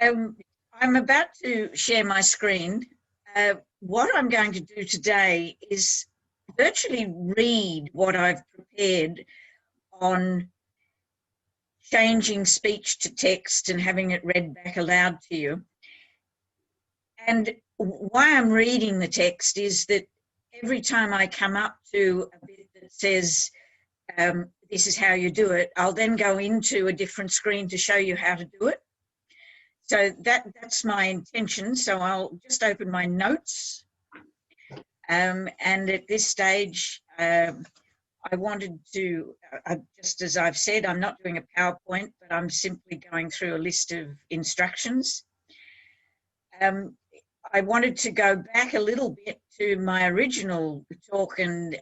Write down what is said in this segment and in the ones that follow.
I'm about to share my screen. What I'm going to do today is virtually read what I've prepared on changing speech to text and having it read back aloud to you. And why I'm reading the text is that every time I come up to a bit that says, this is how you do it, I'll then go into a different screen to show you how to do it. So that's my intention. So I'll just open my notes. And at this stage, I wanted to, just as I've said, I'm not doing a PowerPoint, but I'm simply going through a list of instructions. I wanted to go back a little bit to my original talk and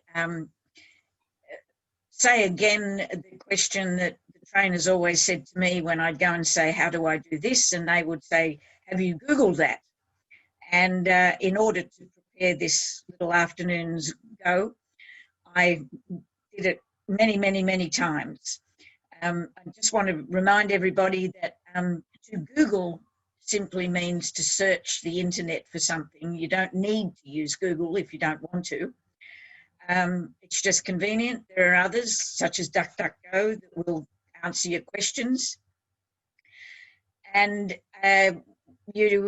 say again the question that the trainers always said to me when I'd go and say, how do I do this? And they would say, have you Googled that? And in order to prepare this little afternoon's go, I did it many, many, many times. I just want to remind everybody that to Google simply means to search the internet for something. You don't need to use Google if you don't want to. It's just convenient. There are others, such as DuckDuckGo, that will answer your questions. And you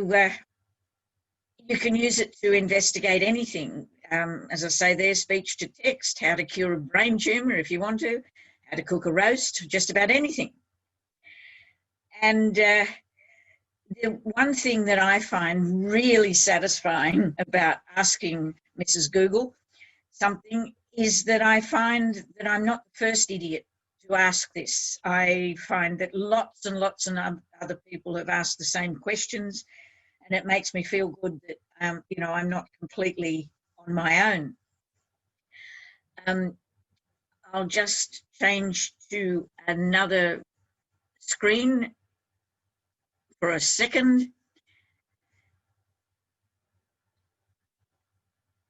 can use it to investigate anything. As I say there, speech to text, how to cure a brain tumour if you want to, how to cook a roast, just about anything. And the one thing that I find really satisfying about asking Mrs. Google something is that I find that I'm not the first idiot to ask this. I find that lots and lots of other people have asked the same questions, and it makes me feel good that, you know, I'm not completely on my own. I'll just change to another screen for a second,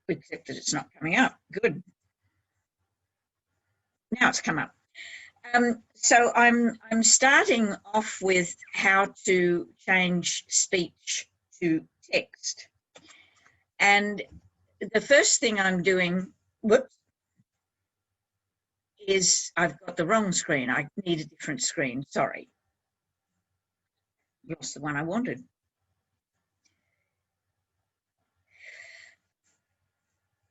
except that it's not coming up. Good. Now it's come up. So I'm starting off with how to change speech to text. And the first thing I'm doing, whoops, is I've got the wrong screen. I need a different screen, sorry. Lost the one I wanted.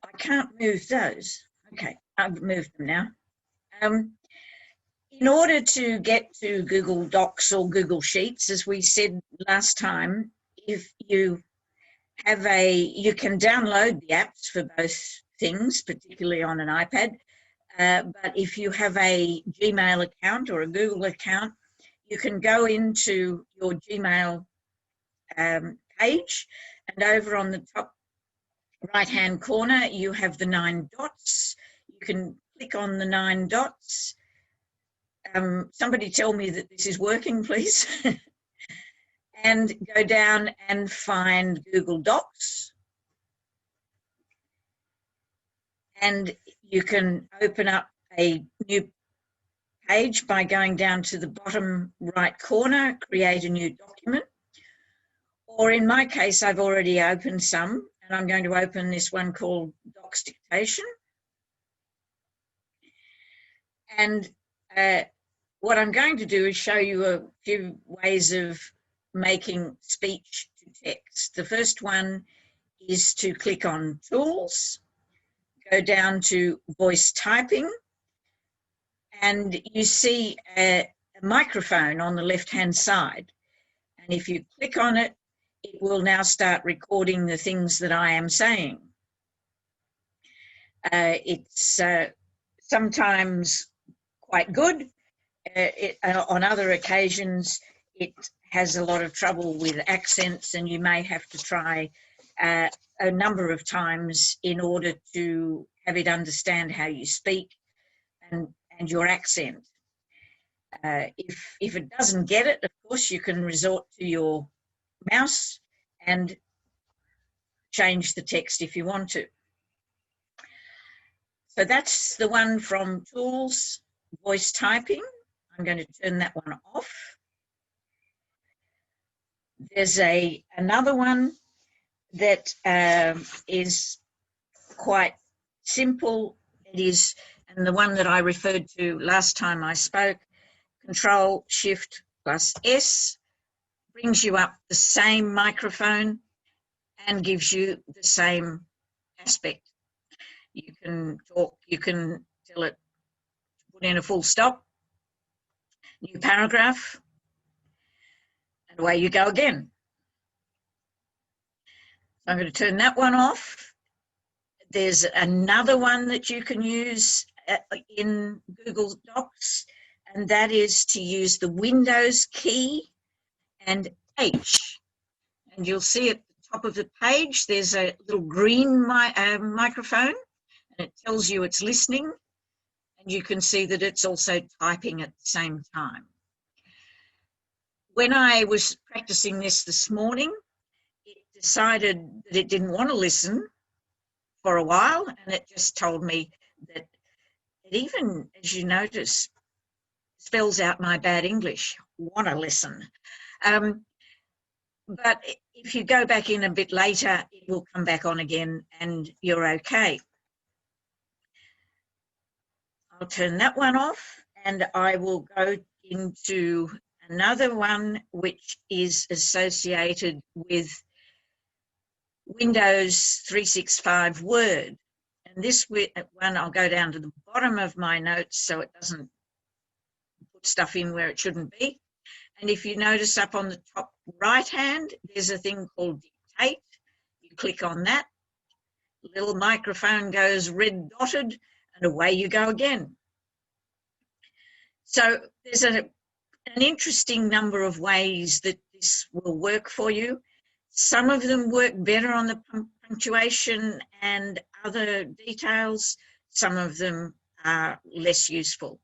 I can't move those. Okay, I've moved them now. In order to get to Google Docs or Google Sheets, as we said last time, if you have you can download the apps for both things, particularly on an iPad. But if you have a Gmail account or a Google account, you can go into your Gmail page, and over on the top right-hand corner, you have the 9 dots. You can click on the 9 dots. Somebody tell me that this is working, please. And go down and find Google Docs. And you can open up a new page by going down to the bottom right corner, create a new document. Or in my case, I've already opened some, and I'm going to open this one called Docs Dictation. And what I'm going to do is show you a few ways of making speech to text. The first one is to click on Tools, go down to Voice Typing, and you see a microphone on the left-hand side. And if you click on it, it will now start recording the things that I am saying. It's sometimes quite good. On other occasions, it has a lot of trouble with accents, and you may have to try a number of times in order to have it understand how you speak and your accent. If it doesn't get it, of course, you can resort to your mouse and change the text if you want to. So that's the one from Tools, Voice Typing. I'm going to turn that one off. There's another one that is quite simple. It is, and the one that I referred to last time I spoke, Control Shift plus S brings you up the same microphone and gives you the same aspect. You can talk, you can tell it to put in a full stop, new paragraph, and away you go again. So I'm going to turn that one off. There's another one that you can use in Google Docs, and that is to use the Windows key and H. And you'll see at the top of the page, there's a little green microphone, and it tells you it's listening, and you can see that it's also typing at the same time. When I was practicing this morning, it decided that it didn't want to listen for a while, and it just told me that it even, as you notice, spells out my bad English, want to listen. But if you go back in a bit later, it will come back on again and you're okay. I'll turn that one off and I will go into another one which is associated with Windows 365 Word. And this one, I'll go down to the bottom of my notes so it doesn't put stuff in where it shouldn't be. And if you notice up on the top right hand, there's a thing called Dictate. You click on that, little microphone goes red dotted, and away you go again. So there's an interesting number of ways that this will work for you. Some of them work better on the punctuation and other details. Some of them are less useful.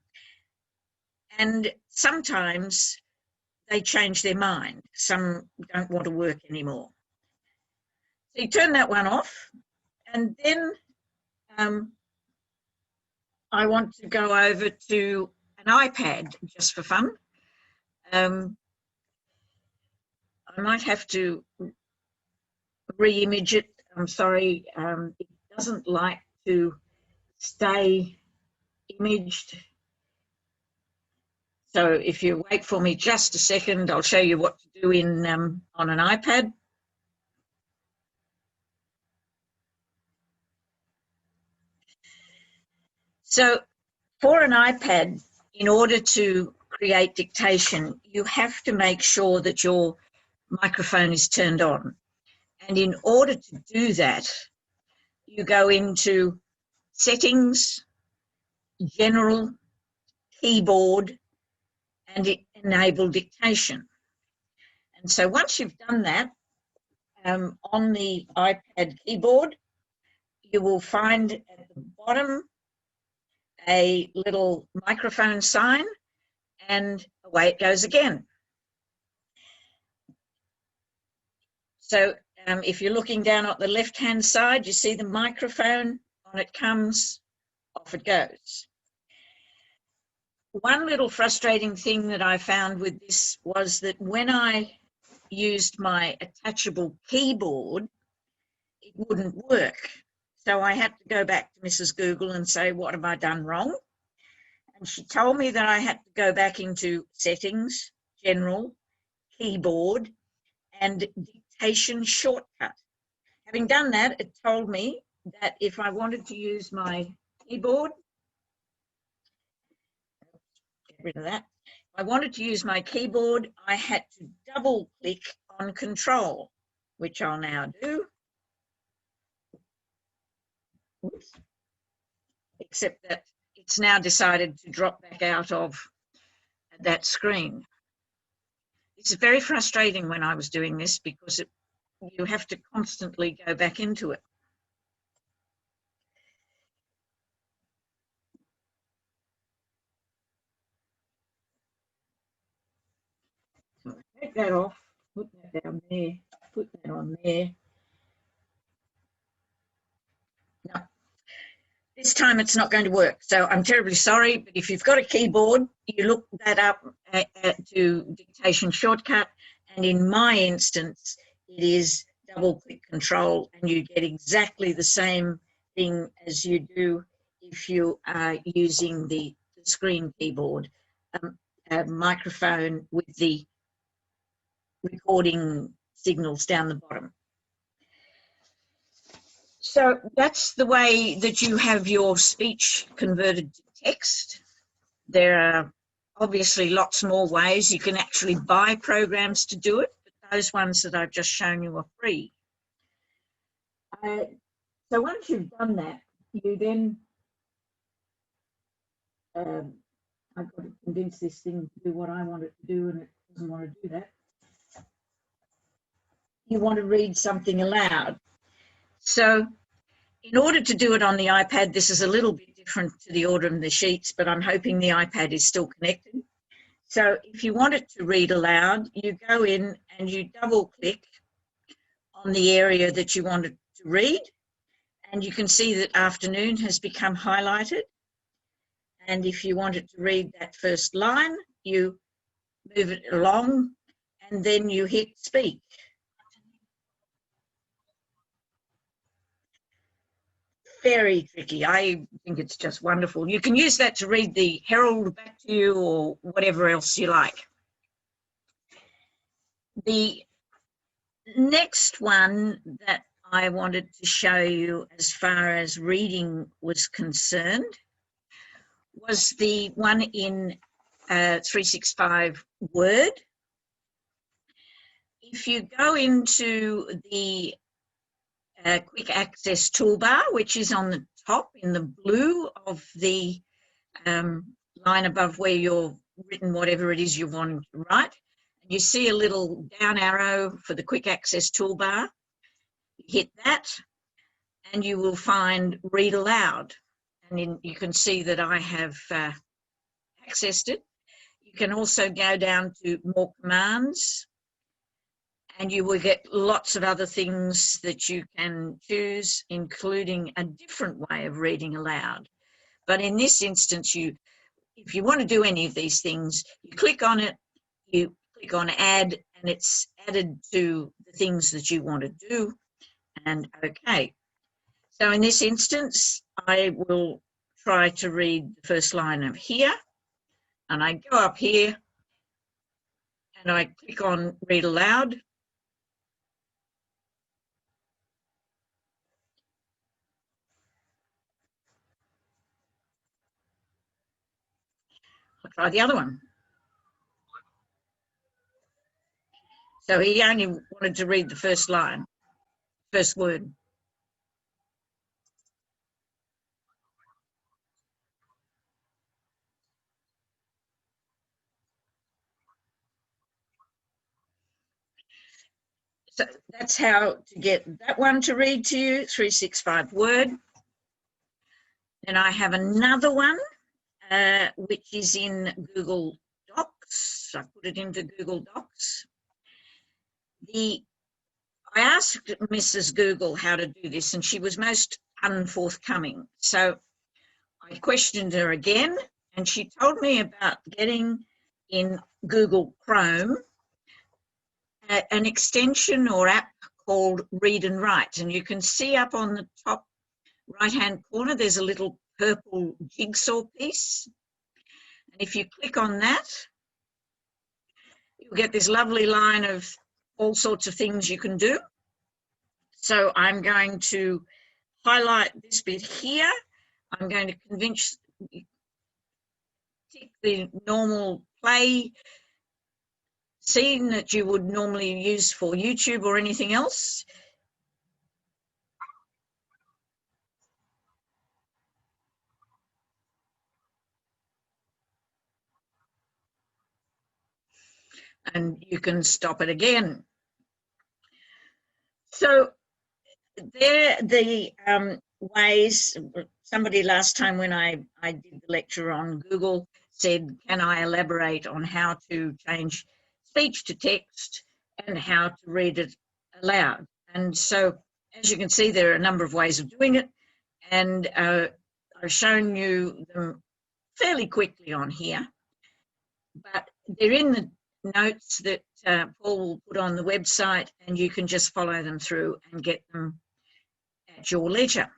And sometimes they change their mind. Some don't want to work anymore. So you turn that one off, and then I want to go over to an iPad just for fun. I might have to re-image it. I'm sorry, it doesn't like to stay imaged. So if you wait for me just a second, I'll show you what to do in on an iPad. So for an iPad, in order to create dictation, you have to make sure that your microphone is turned on. And in order to do that, you go into Settings, General, Keyboard, and Enable Dictation. And so once you've done that, on the iPad keyboard, you will find at the bottom a little microphone sign, and away it goes again. So if you're looking down at the left-hand side, you see the microphone, on it comes, off it goes. One little frustrating thing that I found with this was that when I used my attachable keyboard, it wouldn't work. So I had to go back to Mrs. Google and say, what have I done wrong? And she told me that I had to go back into Settings, General, Keyboard, and Dictation Shortcut. Having done that, it told me that if I wanted to use my keyboard, get rid of that. If I wanted to use my keyboard, I had to double click on Control, which I'll now do. Oops. Except that it's now decided to drop back out of that screen. It's very frustrating when I was doing this because you have to constantly go back into it. So take that off, put that down there, put that on there. No, this time it's not going to work. So I'm terribly sorry, but if you've got a keyboard, you look that up to Dictation Shortcut And in my instance, it is double-click control, and you get exactly the same thing as you do if you are using the screen keyboard, a microphone with the recording signals down the bottom. So that's the way that you have your speech converted to text. There are obviously lots more ways. You can actually buy programs to do it, but those ones that I've just shown you are free. So once you've done that, you then, I've got to convince this thing to do what I want it to do, and it doesn't want to do that. You want to read something aloud. So in order to do it on the iPad, this is a little bit different to the order of the sheets, but I'm hoping the iPad is still connected. So if you want it to read aloud, you go in and you double click on the area that you want it to read, and you can see that afternoon has become highlighted. And if you want it to read that first line, you move it along and then you hit speak. Very tricky. I think it's just wonderful. You can use that to read the Herald back to you or whatever else you like. The next one that I wanted to show you as far as reading was concerned was the one in 365 Word. If you go into the quick access toolbar, which is on the top in the blue of the line above where you're written whatever it is you're wanting to write, you see a little down arrow for the quick access toolbar. You hit that and you will find read aloud, and you can see that I have accessed it. You can also go down to more commands, and you will get lots of other things that you can choose, including a different way of reading aloud. But in this instance, if you want to do any of these things, you click on it, you click on add, and it's added to the things that you want to do, and okay. So in this instance, I will try to read the first line of here, and I go up here and I click on read aloud. I'll try the other one. So he only wanted to read the first line, first word. So that's how to get that one to read to you, 365 Word. Then I have another one, which is in Google Docs. I put it into Google Docs. I asked Mrs. Google how to do this, and she was most unforthcoming. So I questioned her again, and she told me about getting in Google Chrome an extension or app called Read and Write. And you can see up on the top right-hand corner, there's a little purple jigsaw piece. And if you click on that, you'll get this lovely line of all sorts of things you can do. So I'm going to highlight this bit here. I'm going to tick the normal play scene that you would normally use for YouTube or anything else. And you can stop it again. So there are the ways. Somebody last time when I did the lecture on Google said, can I elaborate on how to change speech to text and how to read it aloud? And so, as you can see, there are a number of ways of doing it, and I've shown you them fairly quickly on here, but they're in the notes that Paul will put on the website, and you can just follow them through and get them at your leisure.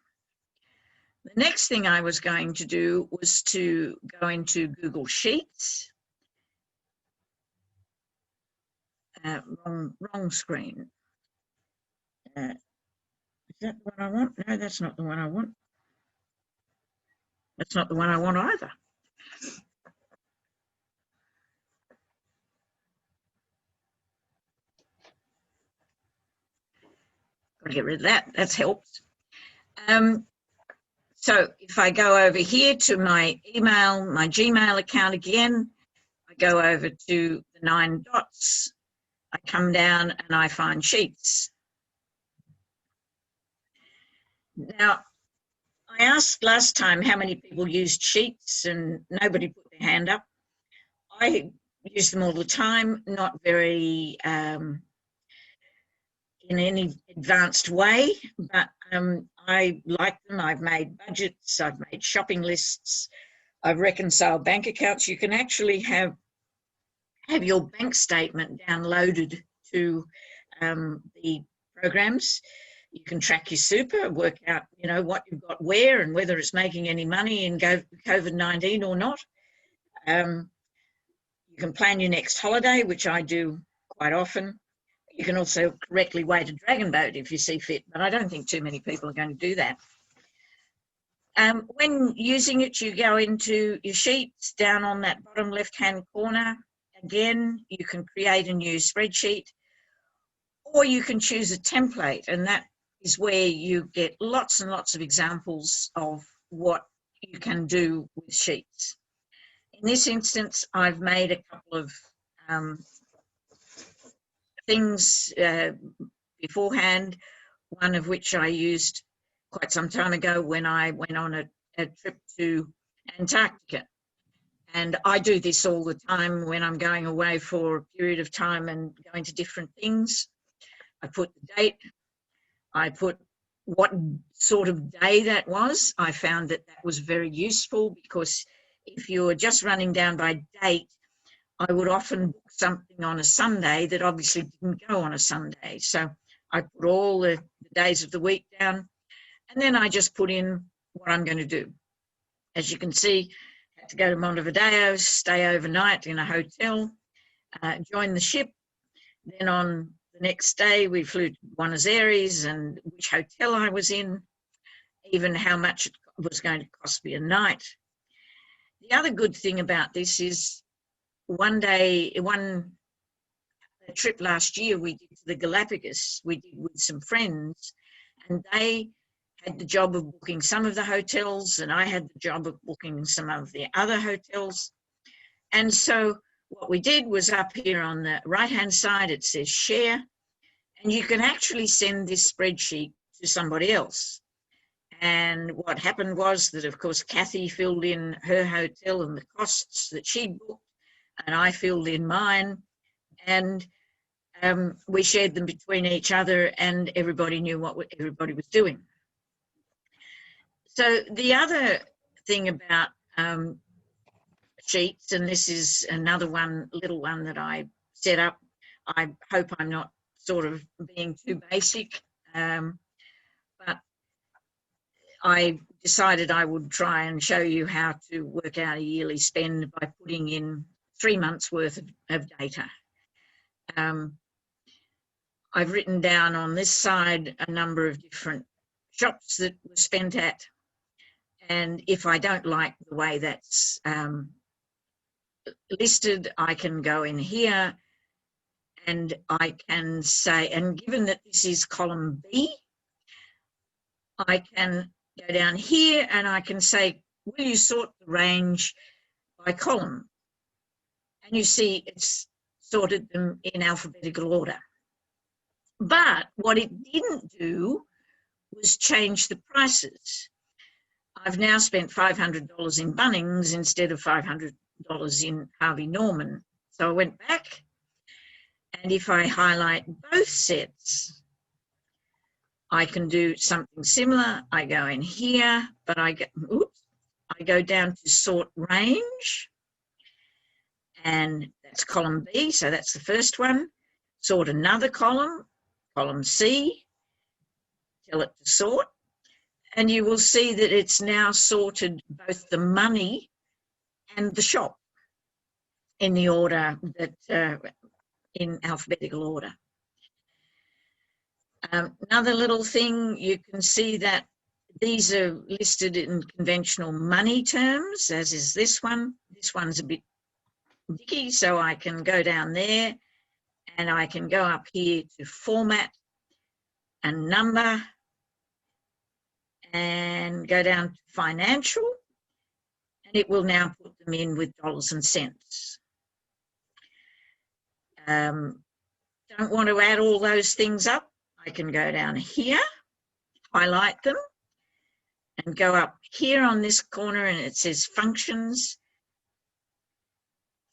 The next thing I was going to do was to go into Google Sheets. Wrong screen. Is that the one I want? No, that's not the one I want. That's not the one I want either. Got to get rid of that. That's helped. So if I go over here to my email, my Gmail account again, I go over to the 9 dots. I come down and I find Sheets. Now, I asked last time how many people used Sheets, and nobody put their hand up. I use them all the time, not very in any advanced way, but I like them. I've made budgets, I've made shopping lists, I've reconciled bank accounts. You can actually have your bank statement downloaded to the programs. You can track your super, work out, what you've got where and whether it's making any money in COVID-19 or not. You can plan your next holiday, which I do quite often. You can also correctly weight a dragon boat if you see fit, but I don't think too many people are going to do that. When using it, you go into your sheets down on that bottom left-hand corner. Again, you can create a new spreadsheet, or you can choose a template, and that is where you get lots and lots of examples of what you can do with sheets. In this instance, I've made a couple of things beforehand, one of which I used quite some time ago when I went on a trip to Antarctica. And I do this all the time when I'm going away for a period of time and going to different things. I put the date, I put what sort of day that was. I found that that was very useful, because if you're just running down by date, I would often book something on a Sunday that obviously didn't go on a Sunday. So I put all the days of the week down, and then I just put in what I'm going to do. As you can see, I had to go to Montevideo, stay overnight in a hotel, join the ship. Then on the next day, we flew to Buenos Aires, and which hotel I was in, even how much it was going to cost me a night. The other good thing about this is one trip last year we did to the Galapagos, we did with some friends, and they had the job of booking some of the hotels, and I had the job of booking some of the other hotels. And so what we did was, up here on the right-hand side, it says share, and you can actually send this spreadsheet to somebody else. And what happened was that, of course, Kathy filled in her hotel and the costs that she'd booked, and I filled in mine, and we shared them between each other, and everybody knew what everybody was doing. So the other thing about sheets, and this is another little one that I set up, I hope I'm not sort of being too basic, but I decided I would try and show you how to work out a yearly spend by putting in 3 months worth of data. I've written down on this side a number of different shops that were spent at, and if I don't like the way that's listed, I can go in here and I can say, and given that this is column B, I can go down here and I can say, will you sort the range by column? And you see it's sorted them in alphabetical order. But what it didn't do was change the prices. I've now spent $500 in Bunnings instead of $500 in Harvey Norman. So I went back, and if I highlight both sets, I can do something similar. I go in here, but I go down to sort range, and That's column B, so that's the first one. Sort another column, column C, tell it to sort, and you will see that it's now sorted both the money and the shop in the order that, in alphabetical order. Another little thing, you can see that these are listed in conventional money terms, as is this one. This one's a bit dicky, so I can go down there and I can go up here to format and number and go down to financial, and it will now put them in with dollars and cents. Don't want to add all those things up, I can go down here, highlight them, and go up here on this corner, and it says functions,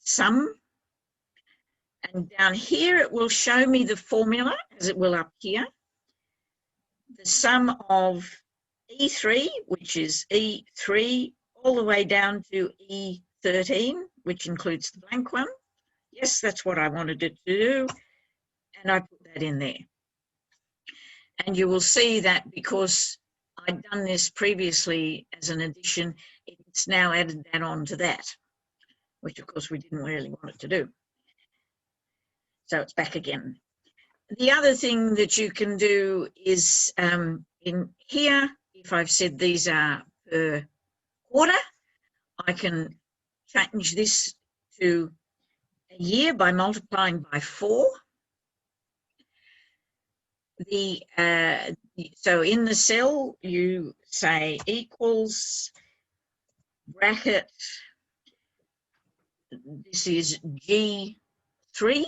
sum, and down here it will show me the formula, as it will up here. The sum of E3, which is E3, all the way down to E13, which includes the blank one. Yes, that's what I wanted it to do, and I put that in there. And you will see that because I'd done this previously as an addition, it's now added that on to that, which of course we didn't really want it to do. So it's back again. The other thing that you can do is in here, if I've said these are per quarter, I can change this to a year by multiplying by 4. So in the cell, you say equals bracket, this is G3,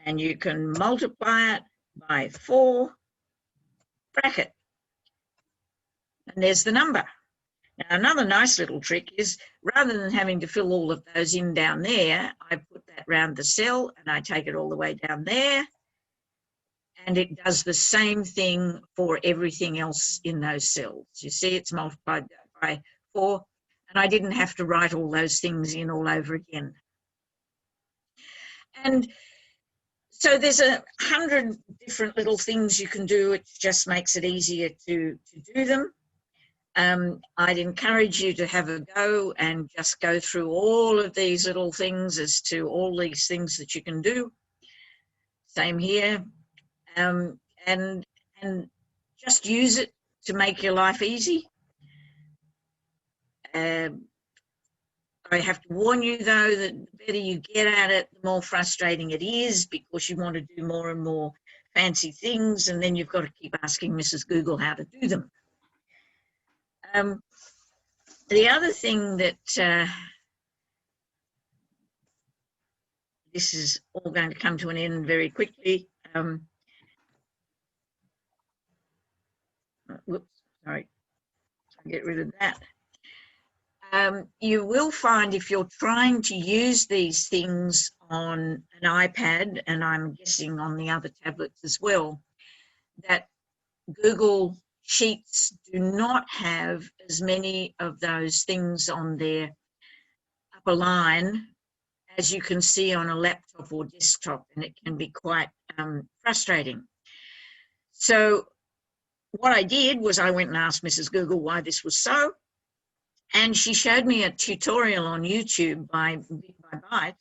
and you can multiply it by 4, bracket, and there's the number. Now, another nice little trick is, rather than having to fill all of those in down there, I put that round the cell and I take it all the way down there, and it does the same thing for everything else in those cells. You see, it's multiplied by 4, and I didn't have to write all those things in all over again. And so there's 100 different little things you can do. It just makes it easier to do them. I'd encourage you to have a go and just go through all of these little things as to all these things that you can do. Same here. And just use it to make your life easy. I have to warn you, though, that the better you get at it, the more frustrating it is, because you want to do more and more fancy things, and then you've got to keep asking Mrs. Google how to do them. The other thing that this is all going to come to an end very quickly. Whoops, sorry, I'll get rid of that. You will find, if you're trying to use these things on an iPad, and I'm guessing on the other tablets as well, that Google Sheets do not have as many of those things on their upper line as you can see on a laptop or desktop, and it can be quite frustrating. So what I did was I went and asked Mrs. Google why this was so, and she showed me a tutorial on YouTube by Bit by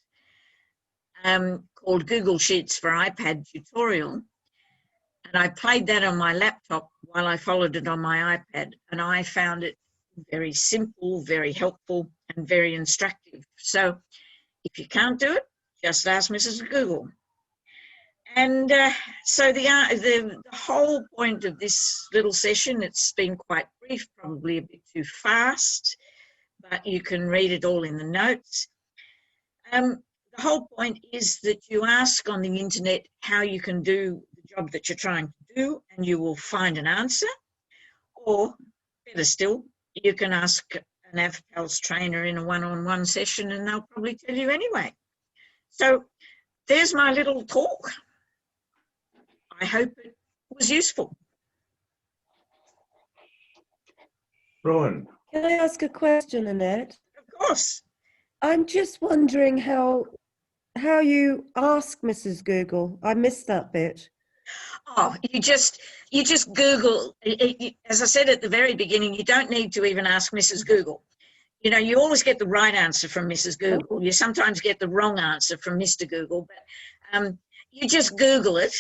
Byte called Google Sheets for iPad tutorial, and I played that on my laptop while I followed it on my iPad, and I found it very simple, very helpful, and very instructive. So if you can't do it, just ask Mrs. Google. And so the whole point of this little session, it's been quite brief, probably a bit too fast, but you can read it all in the notes. The whole point is that you ask on the internet how you can do the job that you're trying to do, and you will find an answer. Or better still, you can ask an AVPALS trainer in a one-on-one session, and they'll probably tell you anyway. So there's my little talk. I hope it was useful. Rowan. Can I ask a question, Annette? Of course. I'm just wondering how you ask Mrs. Google. I missed that bit. Oh, you just Google. As I said at the very beginning, you don't need to even ask Mrs. Google. You know, you always get the right answer from Mrs. Google. You sometimes get the wrong answer from Mr. Google, but you just Google it.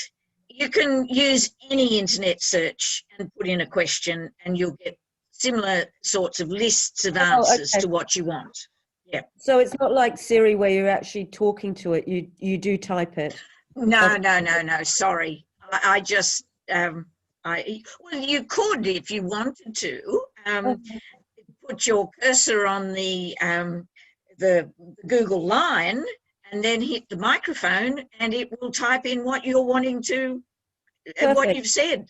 You can use any internet search and put in a question, and you'll get similar sorts of lists of answers to what you want. Yeah. So it's not like Siri where you're actually talking to it. You do type it. No. Sorry, I just well, you could if you wanted to. Put your cursor on the Google line and then hit the microphone, and it will type in what you're wanting to, what you've said.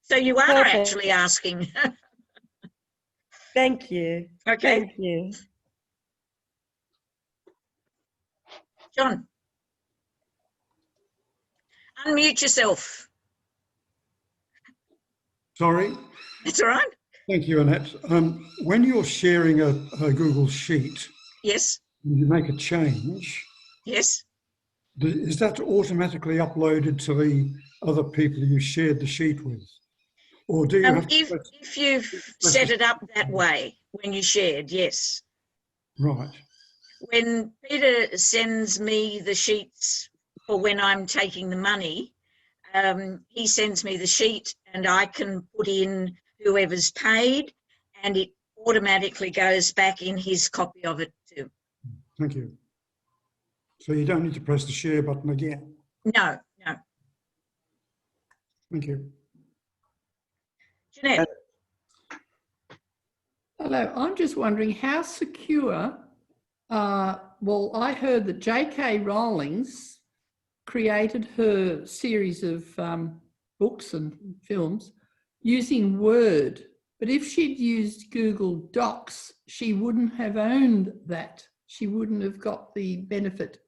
So you are actually asking. Thank you. Okay. Thank you. John, unmute yourself. Sorry. It's all right. Thank you, Annette. When you're sharing a Google Sheet, yes, you make a change. Yes. Is that automatically uploaded to the other people you shared the sheet with? Or do you have if you've set it up that way when you shared, yes. Right. When Peter sends me the sheets for when I'm taking the money, he sends me the sheet and I can put in whoever's paid, and it automatically goes back in his copy of it too. Thank you. So you don't need to press the share button again? No. Thank you. Jeanette. Hello, I'm just wondering how secure, well, I heard that J.K. Rowling's created her series of books and films using Word, but if she'd used Google Docs, she wouldn't have owned that. She wouldn't have got the benefit.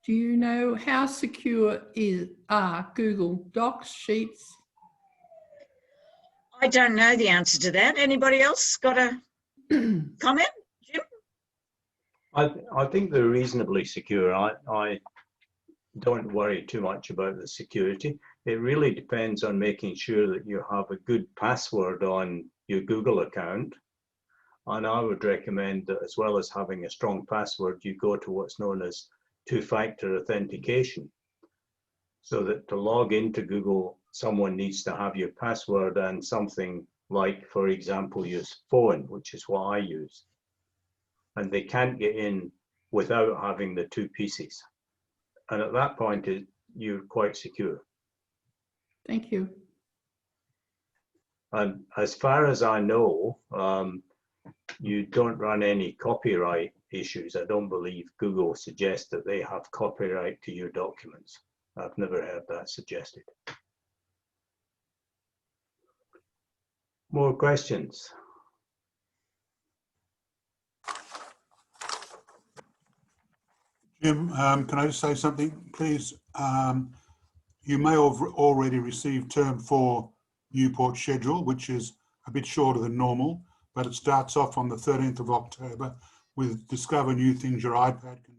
Do you know how secure are Google Docs sheets? I don't know the answer to that. Anybody else got a comment? Jim? I think they're reasonably secure. I don't worry too much about the security. It really depends on making sure that you have a good password on your Google account. And I would recommend that, as well as having a strong password, you go to what's known as two-factor authentication. So that to log into Google, someone needs to have your password and something like, for example, your phone, which is what I use. And they can't get in without having the two pieces. And at that point, you're quite secure. Thank you. And as far as I know, you don't run any copyright issues. I don't believe Google suggests that they have copyright to your documents. I've never heard that suggested. More questions? Jim, can I just say something, please? You may have already received term 4 Newport schedule, which is a bit shorter than normal, but it starts off on the 13th of October with discover new things your iPad can